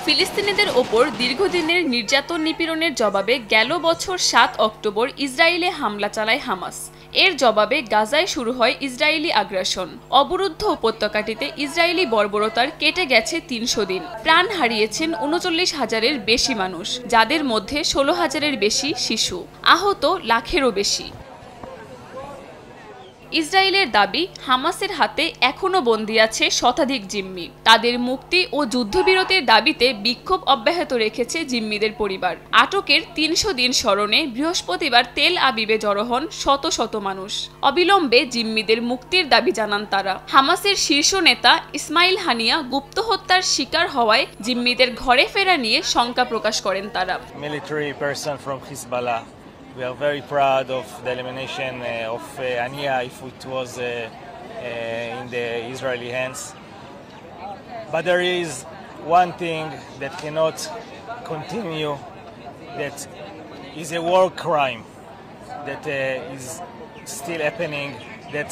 ফিলিস্তিনিদের ওপর দীর্ঘদিনের নির্যাতন নিপীড়নের জবাবে গেল বছর ৭ অক্টোবর ইসরায়েলে হামলা চালায় হামাস। এর জবাবে গাজায় শুরু হয় ইসরায়েলি আগ্রাসন। অবরুদ্ধ উপত্যকাটিতে ইসরায়েলি বর্বরতার কেটে গেছে ৩০০ দিন। প্রাণ হারিয়েছেন ৩৯,০০০-এর বেশি মানুষ, যাদের মধ্যে ১৬,০০০-এর বেশি শিশু। আহত লাখেরও বেশি। ইসরায়েলের দাবি, হামাসের হাতে এখনও বন্দী আছে শতাধিক জিম্মি। তাদের মুক্তি ও যুদ্ধবিরতির দাবিতে বিক্ষোভ অব্যাহত রেখেছে জিম্মিদের পরিবার। আটকের ৩০০ দিন স্মরণে বৃহস্পতিবার তেল আবিবে জড়ো হন শত শত মানুষ। অবিলম্বে জিম্মিদের মুক্তির দাবি জানান তারা। হামাসের শীর্ষ নেতা ইসমাইল হানিয়া গুপ্ত হত্যার শিকার হওয়ায় জিম্মিদের ঘরে ফেরা নিয়ে শঙ্কা প্রকাশ করেন তারা। We are very proud of the elimination of Hania if it was in the Israeli hands. But there is one thing that cannot continue, that is a war crime that is still happening, that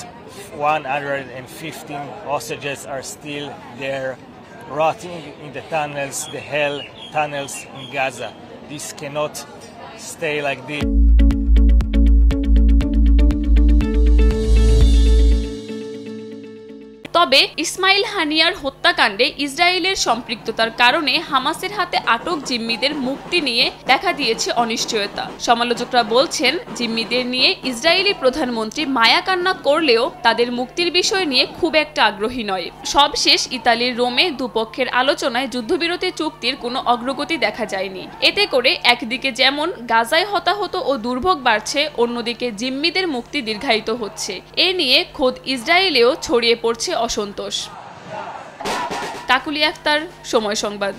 115 hostages are still there, rotting in the tunnels, the hell tunnels in Gaza. This cannot stay like this. তবে ইসমাইল হানিয়ার হত্যাকাণ্ডে ইসরায়েলের সম্পৃক্ততার কারণে হামাসের হাতে আটক জিম্মিদের মুক্তি নিয়ে দেখা দিয়েছে অনিশ্চয়তা। সমালোচকরা বলছেন, জিম্মিদের নিয়ে ইসরায়েলি প্রধানমন্ত্রী মায়া কান্না করলেও তাদের মুক্তির বিষয় নিয়ে খুব একটা আগ্রহী নয়। সবশেষ ইতালির রোমে দুপক্ষের আলোচনায় যুদ্ধবিরতি চুক্তির কোনো অগ্রগতি দেখা যায়নি। এতে করে একদিকে যেমন গাজায় হতাহত ও দুর্ভোগ বাড়ছে, অন্যদিকে জিম্মিদের মুক্তি দীর্ঘায়িত হচ্ছে। এ নিয়ে খোদ ইসরায়েলেও ছড়িয়ে পড়ছে অসন্তোষ। কাকুলি আক্তার, সময় সংবাদ।